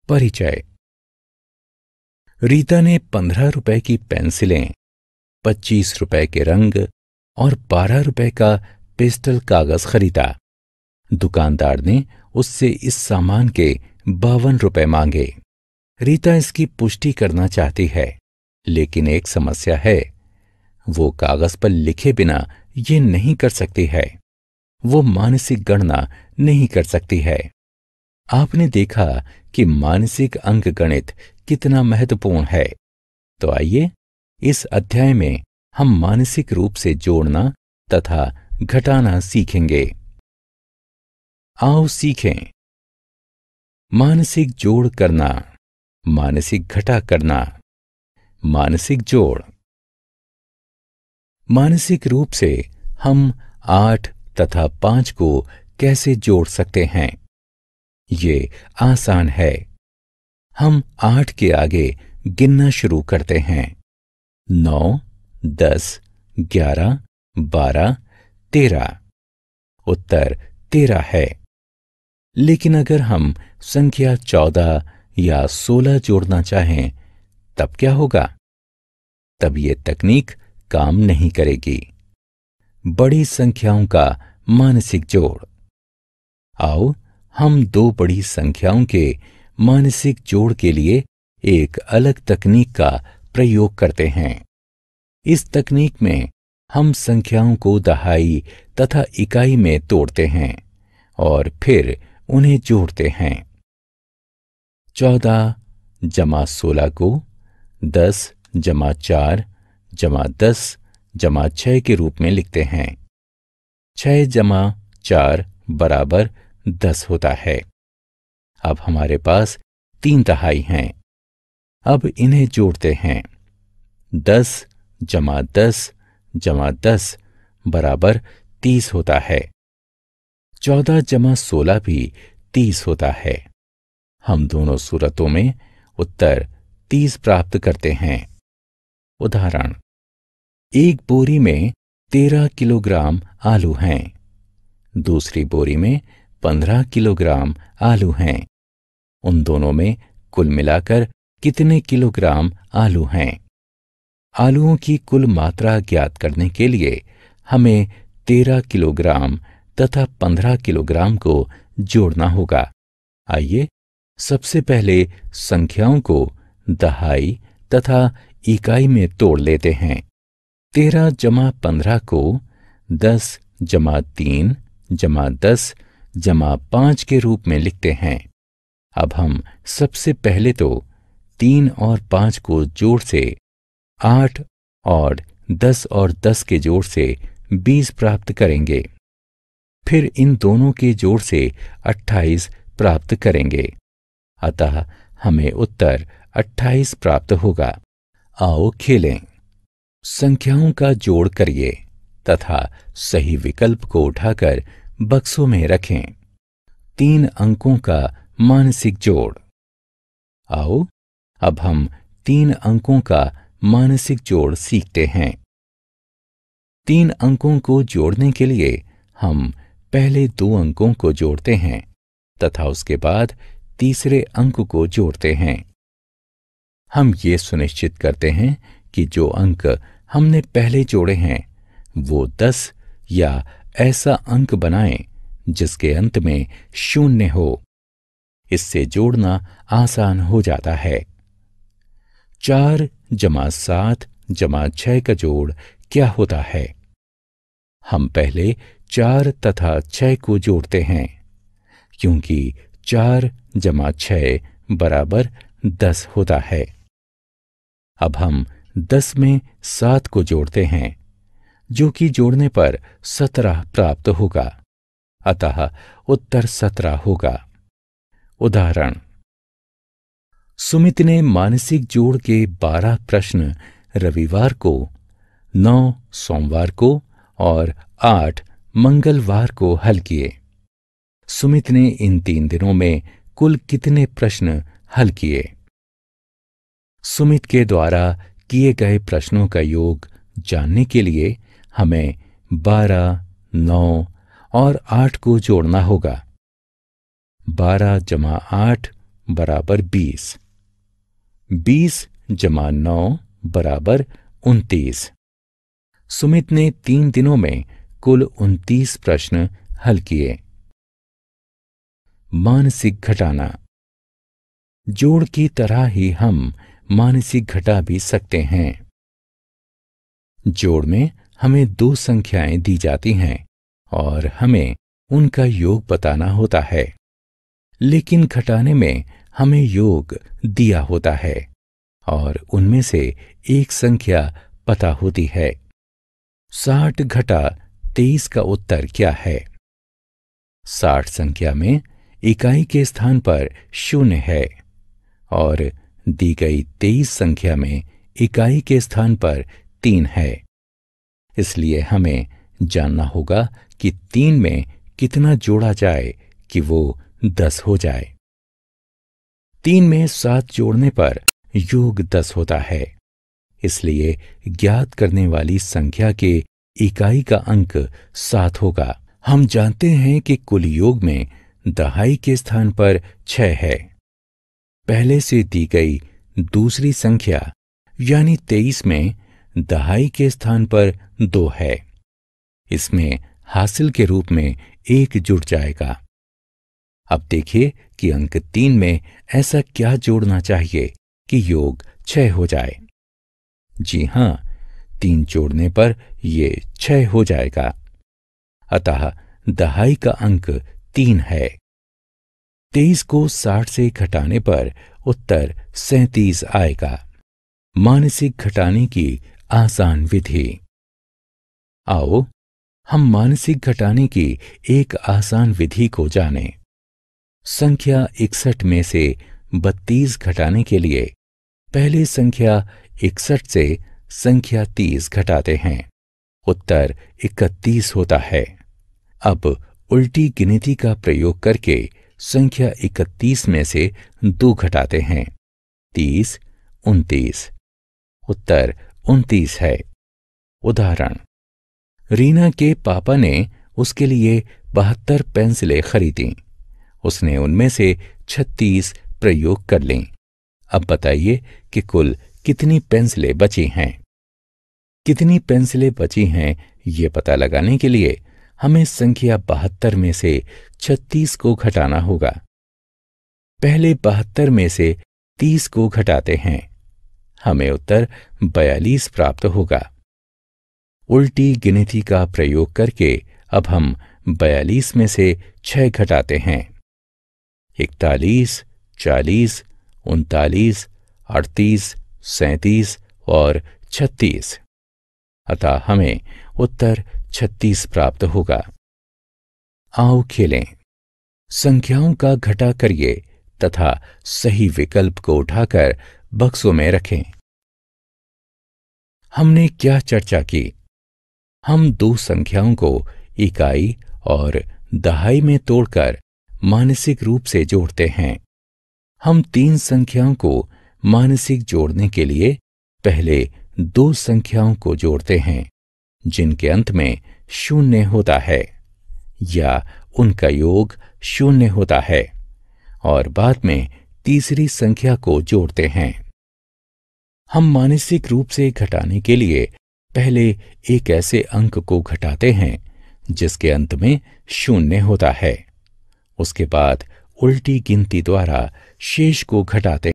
परिचय। रीता ने 15 रुपए की पेंसिलें, 25 रुपए के रंग और 12 रुपए का पेस्टल कागज खरीदा। दुकानदार ने उससे इस सामान के 52 रुपए मांगे। रीता इसकी पुष्टि करना चाहती है, लेकिन एक समस्या है। वो कागज पर लिखे बिना ये नहीं कर सकती है। वो मानसिक गणना नहीं कर सकती है। आपने देखा कि मानसिक अंकगणित कितना महत्वपूर्ण है। तो आइए इस अध्याय में हम मानसिक रूप से जोड़ना तथा घटाना सीखेंगे। आओ सीखें। मानसिक जोड़ करना, मानसिक घटा करना, मानसिक जोड़। मानसिक रूप से हम 8 तथा 5 को कैसे जोड़ सकते हैं? ये आसान है। हम 8 के आगे गिनना शुरू करते हैं। 9, 10, 11, 12, 13। उत्तर 13 है। लेकिन अगर हम संख्या 14 या 16 जोड़ना चाहें, तब क्या होगा? तब ये तकनीक काम नहीं करेगी। बड़ी संख्याओं का मानसिक जोड़। आओ हम दो बड़ी संख्याओं के मानसिक जोड़ के लिए एक अलग तकनीक का प्रयोग करते हैं। इस तकनीक में हम संख्याओं को दहाई तथा इकाई में तोड़ते हैं और फिर उन्हें जोड़ते हैं। 14 जमा 16 को 10 जमा 4 जमा 10 जमा 6 के रूप में लिखते हैं। 6 जमा 4 बराबर 10 होता है। अब हमारे पास 3 दहाई हैं। अब इन्हें जोड़ते हैं। 10 जमा 10 जमा 10 बराबर 30 होता है। 14 जमा 16 भी 30 होता है। हम दोनों सूरतों में उत्तर 30 प्राप्त करते हैं। उदाहरण, एक बोरी में 13 किलोग्राम आलू हैं। दूसरी बोरी में 15 किलोग्राम आलू हैं। उन दोनों में कुल मिलाकर कितने किलोग्राम आलू हैं? आलूओं की कुल मात्रा ज्ञात करने के लिए हमें 13 किलोग्राम तथा 15 किलोग्राम को जोड़ना होगा। आइए सबसे पहले संख्याओं को दहाई तथा इकाई में तोड़ लेते हैं। 13 जमा 15 को 10 जमा 3 जमा 10 जमा 5 के रूप में लिखते हैं। अब हम सबसे पहले तो 3 और 5 को जोड़ से 8 और 10 और 10 के जोड़ से 20 प्राप्त करेंगे। फिर इन दोनों के जोड़ से 28 प्राप्त करेंगे। अतः हमें उत्तर 28 प्राप्त होगा। आओ खेलें। संख्याओं का जोड़ करिए तथा सही विकल्प को उठाकर बक्सों में रखें। 3 अंकों का मानसिक जोड़। आओ अब हम 3 अंकों का मानसिक जोड़ सीखते हैं। 3 अंकों को जोड़ने के लिए हम पहले 2 अंकों को जोड़ते हैं तथा उसके बाद तीसरे अंक को जोड़ते हैं। हम ये सुनिश्चित करते हैं कि जो अंक हमने पहले जोड़े हैं वो 10 या ऐसा अंक बनाएं जिसके अंत में 0 हो। इससे जोड़ना आसान हो जाता है। 4 जमा 7 जमा 6 का जोड़ क्या होता है? हम पहले 4 तथा 6 को जोड़ते हैं, क्योंकि 4 जमा 6 बराबर 10 होता है। अब हम 10 में 7 को जोड़ते हैं, जो कि जोड़ने पर 17 प्राप्त होगा। अतः उत्तर 17 होगा। उदाहरण, सुमित ने मानसिक जोड़ के 12 प्रश्न रविवार को, 9 सोमवार को और 8 मंगलवार को हल किए। सुमित ने इन 3 दिनों में कुल कितने प्रश्न हल किए? सुमित के द्वारा किए गए प्रश्नों का योग जानने के लिए हमें 12, 9 और 8 को जोड़ना होगा। 12 जमा 8 बराबर 20। 20 जमा 9 बराबर 29। सुमित ने 3 दिनों में कुल 29 प्रश्न हल किए। मानसिक घटाना। जोड़ की तरह ही हम मानसिक घटा भी सकते हैं। जोड़ में हमें 2 संख्याएं दी जाती हैं और हमें उनका योग बताना होता है, लेकिन घटाने में हमें योग दिया होता है और उनमें से एक संख्या पता होती है। 60 घटा 23 का उत्तर क्या है? 60 संख्या में इकाई के स्थान पर 0 है और दी गई 23 संख्या में इकाई के स्थान पर 3 है। इसलिए हमें जानना होगा कि 3 में कितना जोड़ा जाए कि वो 10 हो जाए। 3 में 7 जोड़ने पर योग 10 होता है। इसलिए ज्ञात करने वाली संख्या के इकाई का अंक 7 होगा। हम जानते हैं कि कुल योग में दहाई के स्थान पर 6 है। पहले से दी गई दूसरी संख्या यानी 23 में दहाई के स्थान पर 2 है। इसमें हासिल के रूप में 1 जुड़ जाएगा। अब देखिए कि अंक 3 में ऐसा क्या जोड़ना चाहिए कि योग 6 हो जाए। जी हां, 3 जोड़ने पर ये 6 हो जाएगा। अतः दहाई का अंक 3 है। 23 को 60 से घटाने पर उत्तर 37 आएगा। मानसिक घटाने की आसान विधि। आओ हम मानसिक घटाने की एक आसान विधि को जानें। संख्या 61 में से 32 घटाने के लिए पहले संख्या 61 से संख्या 30 घटाते हैं। उत्तर 31 होता है। अब उल्टी गिनती का प्रयोग करके संख्या 31 में से 2 घटाते हैं। 30, 29। उत्तर 29 है। उदाहरण, रीना के पापा ने उसके लिए 72 पेंसिलें खरीदी। उसने उनमें से 36 प्रयोग कर लीं। अब बताइए कि कुल कितनी पेंसिलें बची हैं। कितनी पेंसिलें बची हैं ये पता लगाने के लिए हमें संख्या 72 में से 36 को घटाना होगा। पहले 72 में से 30 को घटाते हैं। हमें उत्तर 42 प्राप्त होगा। उल्टी गिनती का प्रयोग करके अब हम 42 में से 6 घटाते हैं। 41, 40, 39, 38, 37 और 36। अतः हमें उत्तर 36 प्राप्त होगा। आओ खेलें। संख्याओं का घटा करिए तथा सही विकल्प को उठाकर बक्सों में रखें। हमने क्या चर्चा की? हम 2 संख्याओं को इकाई और दहाई में तोड़कर मानसिक रूप से जोड़ते हैं। हम 3 संख्याओं को मानसिक जोड़ने के लिए पहले 2 संख्याओं को जोड़ते हैं जिनके अंत में 0 होता है या उनका योग 0 होता है और बाद में तीसरी संख्या को जोड़ते हैं। हम मानसिक रूप से घटाने के लिए पहले एक ऐसे अंक को घटाते हैं जिसके अंत में 0 होता है। उसके बाद उल्टी गिनती द्वारा शेष को घटाते